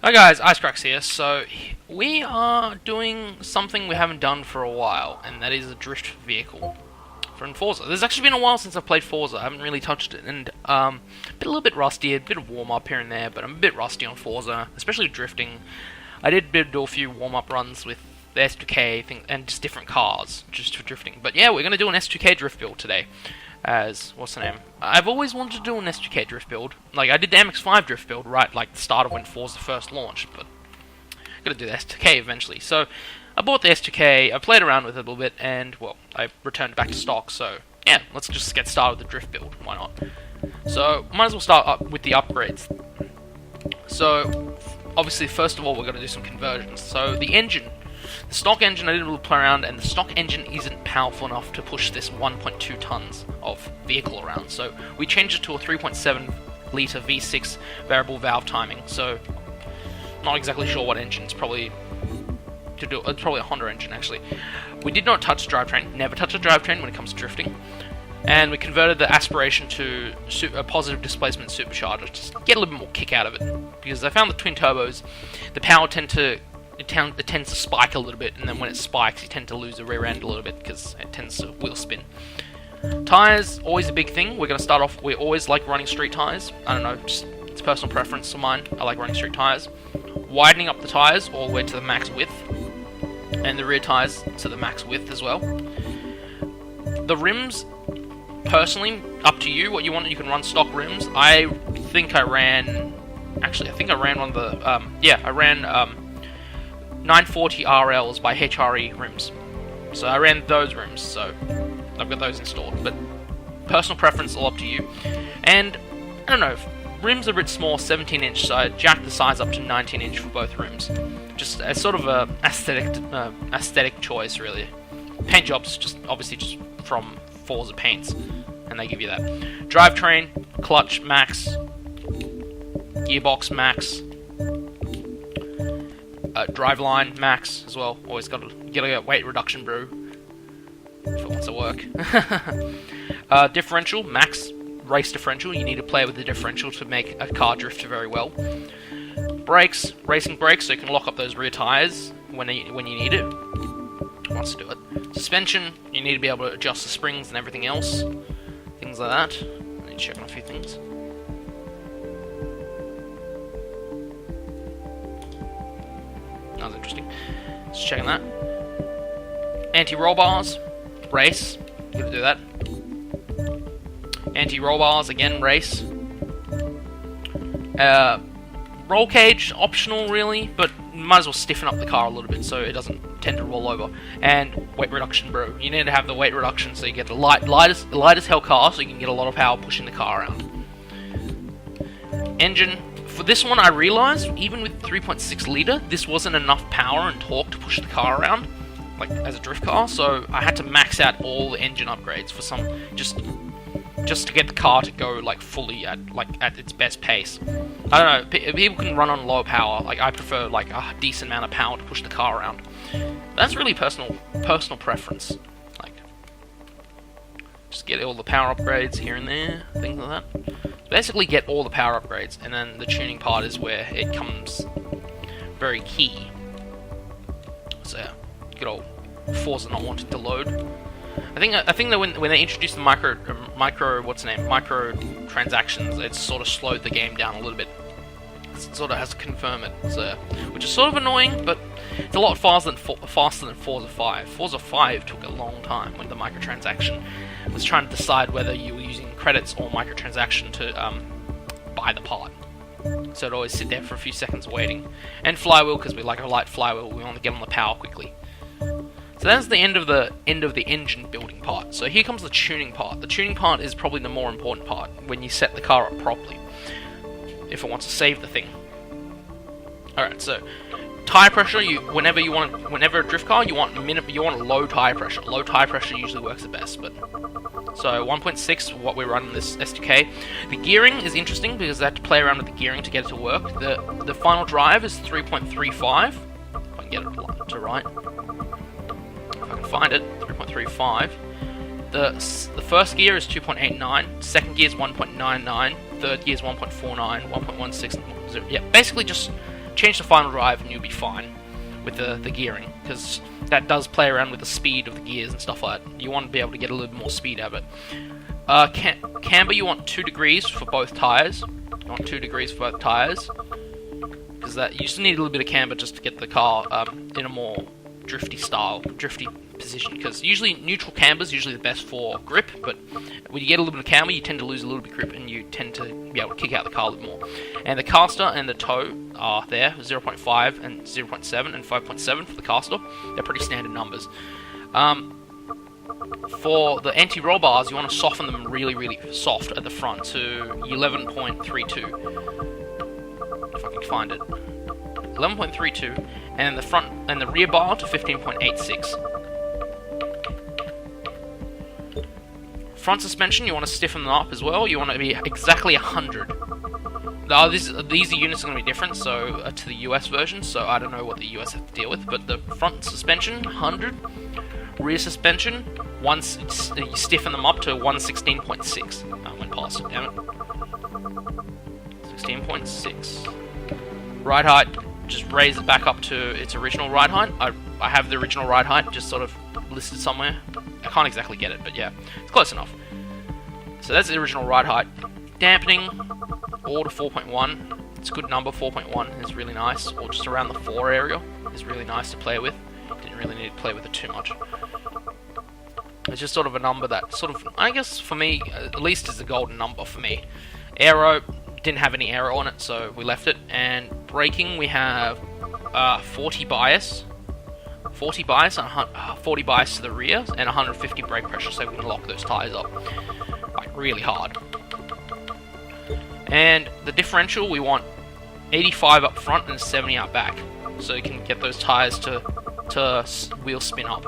Hi guys, Icecracks here. So we are doing something we haven't done for a while, and that is a drift vehicle from Forza. There's actually been a while since I've played Forza. I haven't really touched it, and a little bit rusty, a bit of warm up here and there, but I'm a bit rusty on Forza, especially drifting. I did do a few warm up runs with the S2k thing and just different cars just for drifting. But yeah, we're gonna do an S2k drift build today. As what's the name? I've always wanted to do an S2k drift build. Like I did the MX-5 drift build right, like the start of when Forza first launched, but I'm gonna do the S2k eventually. So I bought the S2k, I played around with it a little bit, and well, I returned back to stock. So yeah, let's just get started with the drift build. Why not? So might as well start up with the upgrades. So obviously, first of all, we're gonna do some conversions. So the engine. The stock engine, I did a little play around, and the stock engine isn't powerful enough to push this 1.2 tons of vehicle around. So we changed it to a 3.7 litre V6 variable valve timing. So not exactly sure what engine. It's probably it's probably a Honda engine actually. We did not touch the drivetrain. Never touch a drivetrain when it comes to drifting. And we converted the aspiration to a positive displacement supercharger, just to get a little bit more kick out of it. Because I found the twin turbos, the power tends to spike a little bit, and then when it spikes, you tend to lose the rear end a little bit because it tends to wheel spin. Tires, always a big thing. We're going to start off, we always like running street tires. I don't know, just it's personal preference of mine. I like running street tires. Widening up the tires all the way to the max width, and the rear tires to the max width as well. The rims, personally, up to you. What you want, you can run stock rims. I think I ran one of the, I ran 940 RLs by HRE rims. So I ran those rims, so I've got those installed. But personal preference, all up to you. And I don't know, rims are a bit small, 17 inch, so I jacked the size up to 19 inch for both rims. Just as sort of a aesthetic choice, really. Paint jobs, just obviously just from Forza Paints, and they give you that. Drivetrain, clutch max, gearbox max. Driveline max as well. Always gotta get weight reduction brew if it wants to work. Differential max, race differential. You need to play with the differential to make a car drift very well. Brakes, racing brakes, so you can lock up those rear tires when you need it. Wants to do it. Suspension, you need to be able to adjust the springs and everything else. Things like that. I need to check on a few things. That was interesting. Just checking that. Anti-roll bars, race. Gotta do that. Anti-roll bars, again, race. Roll cage, optional really, but might as well stiffen up the car a little bit so it doesn't tend to roll over. And weight reduction, bro. You need to have the weight reduction so you get the light as hell car, so you can get a lot of power pushing the car around. Engine. For this one, I realized, even with 3.6 litre, this wasn't enough power and torque to push the car around, like, as a drift car, so I had to max out all the engine upgrades for some, just to get the car to go, like, fully at its best pace. I don't know, people can run on low power, like, I prefer, like, a decent amount of power to push the car around. That's really personal preference, like, just get all the power upgrades here and there, things like that. Basically get all the power upgrades, and then the tuning part is where it comes very key. So yeah, good old Forza not wanting to load. I think that when they introduced the micro transactions, it sort of slowed the game down a little bit. It sort of has to confirm it, so, which is sort of annoying, but it's a lot faster than Forza 5. Forza 5 took a long time when the microtransaction was trying to decide whether you were using credits or microtransaction to buy the part. So it'd always sit there for a few seconds waiting. And flywheel, because we like a light flywheel, we want to get on the power quickly. So that's the end of the engine building part. So here comes the tuning part. The tuning part is probably the more important part when you set the car up properly, if it wants to save the thing. Alright, so tire pressure, whenever a drift car, you want low tire pressure. Low tire pressure usually works the best, but so 1.6 what we run in this S2k. The gearing is interesting because I had to play around with the gearing to get it to work. The final drive is 3.35. If I can get it to right. If I can find it, 3.35. The first gear is 2.89, second gear is 1.99, third gear is 1.49, 1.16, yeah, basically just change the final drive and you'll be fine with the gearing, because that does play around with the speed of the gears and stuff like that. You want to be able to get a little bit more speed out of it. Camber, you want 2 degrees for both tyres. You want 2 degrees for both tyres, because that you just need a little bit of camber just to get the car in a more drifty position, because usually neutral camber is usually the best for grip, but when you get a little bit of camber you tend to lose a little bit of grip and you tend to be able to kick out the car a little more. And the caster and the toe are there, 0.5 and 0.7 and 5.7 for the caster. They're pretty standard numbers. For the anti-roll bars, you want to soften them really, really soft at the front to 11.32, if I can find it. 11.32, and the front and the rear bar to 15.86. Front suspension, you want to stiffen them up as well. You want to be exactly 100. Now, these units are going to be different, so to the US version, so I don't know what the US have to deal with, but the front suspension, 100. Rear suspension, once you stiffen them up to 116.6. I went past it, damn it. 16.6. Ride height, just raise it back up to its original ride height. I have the original ride height just sort of listed somewhere. I can't exactly get it, but yeah, it's close enough. So that's the original ride height. Dampening, all to 4.1. It's a good number, 4.1 is really nice. Or just around the 4 area is really nice to play with. Didn't really need to play with it too much. It's just sort of a number that sort of, I guess for me, at least is a golden number for me. Aero, didn't have any aero on it, so we left it. And braking, we have 40 bias. 40 bias and 40 bias to the rear, and 150 brake pressure, so we can lock those tyres up like really hard. And the differential, we want 85 up front and 70 out back, so you can get those tyres to wheel spin up.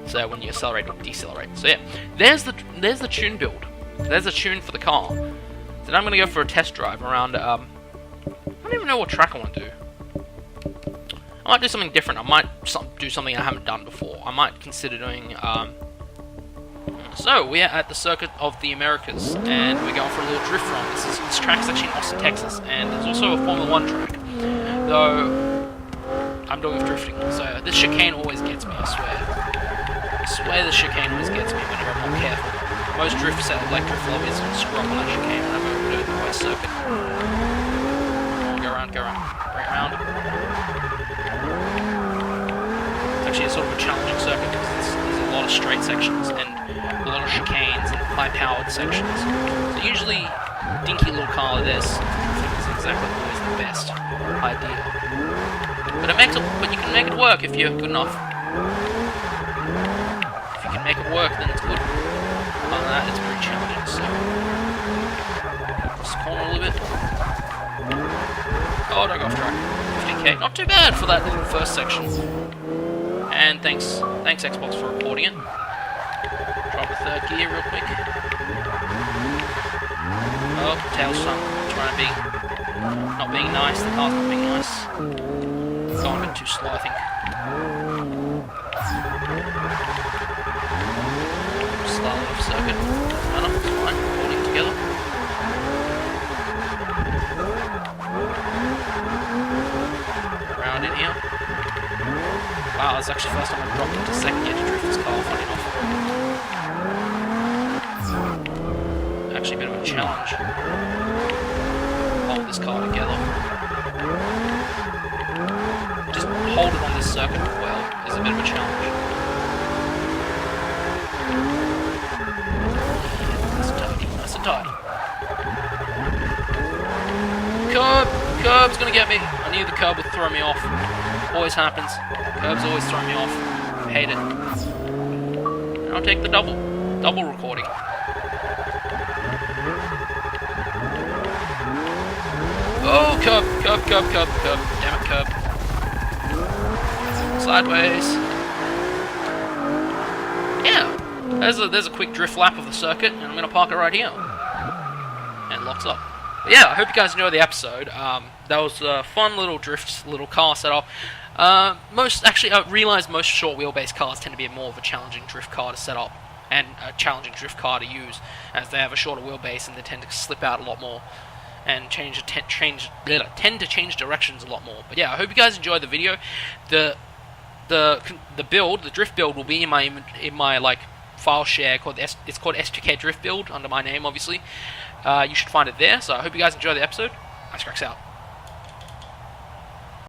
So when you accelerate or decelerate. So yeah, there's the tune build. There's a tune for the car. So now I'm gonna go for a test drive around. I don't even know what track I want to do. I might do something different. I might do something I haven't done before. I might consider doing. So we are at the Circuit of the Americas, and we're going for a little drift run. This track's actually in Austin, Texas, and there's also a Formula 1 track. Though I'm doing with drifting, so this chicane always gets me. I swear the chicane always gets me whenever I'm not careful. Most drift lobbies screw up on that chicane whenever we do the West Circuit. Go around, bring it around. It's actually a sort of a challenging circuit because there's a lot of straight sections and a lot of chicanes and high-powered sections. So usually, dinky little car like this is exactly always the best idea. But you can make it work if you're good enough. If you can make it work, then it's good. Other than that, it's very challenging. So, cross the corner a little bit. Oh, don't go off track. 15k, not too bad for that little first section. And thanks Xbox for recording it. Drop a third gear real quick. Oh, tail's trying to be not being nice. The car's not being nice. Going a bit too slow, I think. Slightly off circuit. No, it's fine. Holding together. Around in here. Wow, that's actually the first time I've dropped into second gear to drift this car, funny enough. Actually a bit of a challenge. Hold this car together. Just hold it on this circuit well is a bit of a challenge. Nice and tight. Curb's gonna get me. I knew the curb would throw me off. Always happens. Curbs always throw me off. I hate it. And I'll take the double recording. Oh, curb. Damn it, curb. Sideways. Yeah. There's a quick drift lap of the circuit, and I'm gonna park it right here. And locks up. But yeah, I hope you guys enjoyed the episode. That was a fun little car setup. I realised most short wheelbase cars tend to be more of a challenging drift car to set up and a challenging drift car to use, as they have a shorter wheelbase and they tend to slip out a lot more. and tend to change directions a lot more. But yeah, I hope you guys enjoyed the video. The drift build will be in my like file share it's called S2k drift build under my name, obviously. You should find it there. So I hope you guys enjoy the episode. Icecracks out.